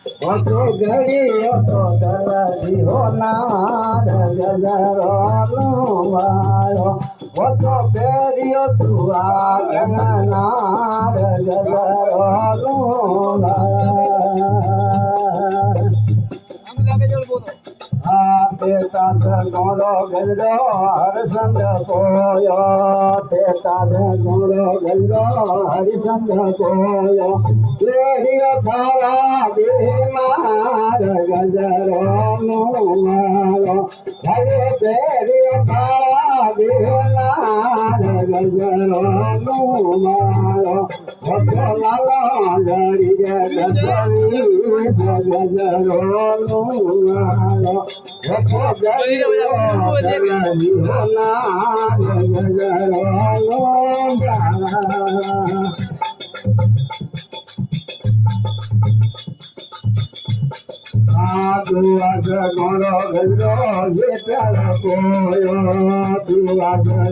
ઓછો ઘડીયો તો દરજી હોનાર ગજરો વાળો ઓછો ફેર્યો સુહાગનાર ગજરો સાથ ગોળો ગજરો હરસંગ કોયો તે સાથ ગોળો ગજરો હરિસંગ કોયો લેરિયો થારા દેમાર ગજરો મારો હરે બેરિયો થારા દેમાર ગજરો મારો ઓછો લાલો જરી રે દસરી ગજરો મારો ગોળો ગજરો જે તારા કોયો તું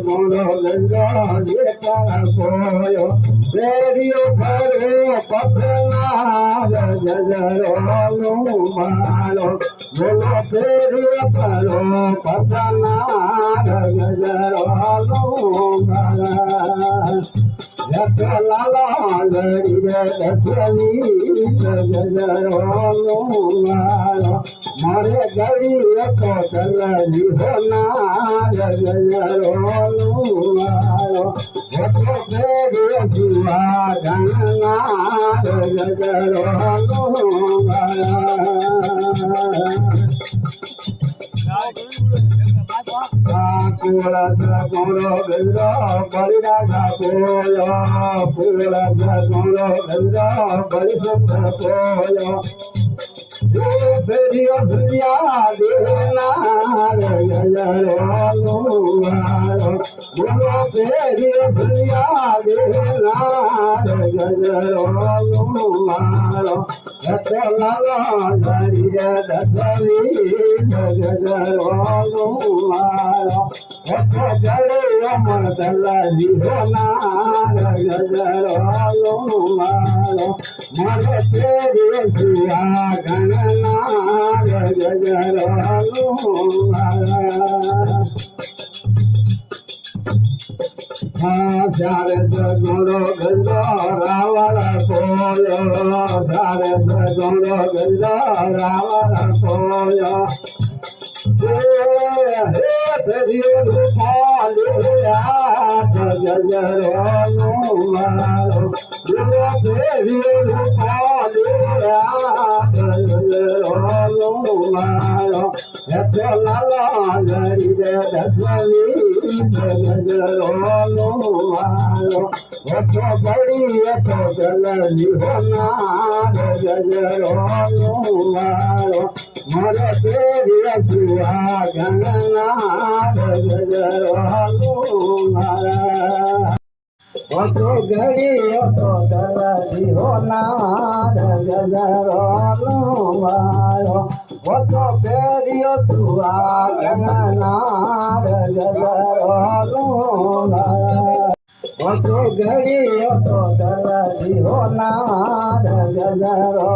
ગોળો ગજરો જે તારા કોયો રેડિયો ફરે પથનાર ગજરો મારો બોલો ફેરી ફરો પથનાર ગજરો લાલા લડી રે દસલી ગજરો મારે ગળી તો દલજી હોનાર ગજરો મારો ફેરી સુવા ગણનાર ગજરો ગોળો ગજરો બળી રાજા કોયો ગોળો ગજરો બળી સંત કોયો ફેરીઓ સુરિયા દેનાર ગજરો મારો બોલો ફેરીઓ સુરિયા દેનાર ગજરો મારો રતો લાલો જરી રે દસરી ગજરો મારો ઓછો જડે અમર દલજી હોનાર ગજરો મારો મારે ફેરી સુયા ગણનાર ગજરો શારદ ગોળો ગજરો રાવળ કોયો શારદ ગોળો ગજરો રાવળ કોયો હે ફેરીઓ રૂપાલે ગજરો મારો ફેરીઓ રૂપાલે ગજરો મારો હેઠો લાલો જરી રે દસવી ગજરો મારો ઓછો બળી એઠો દલજી હોનાર ગજરો મારો મારે ફેરી સુવા ગણનાર ગજરો મારા ઓછો ઘડીયો તો દલજી હોનાર ગજરો મારો ઓછો ફેર્યો સુવા ગણનાર ગજરો ઓછો ઘડીયો તો દલજી હોનાર ગજરો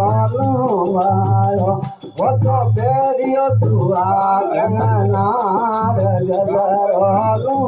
મારો ઓછો ફેર્યો સુવા ગણનાર ગજરો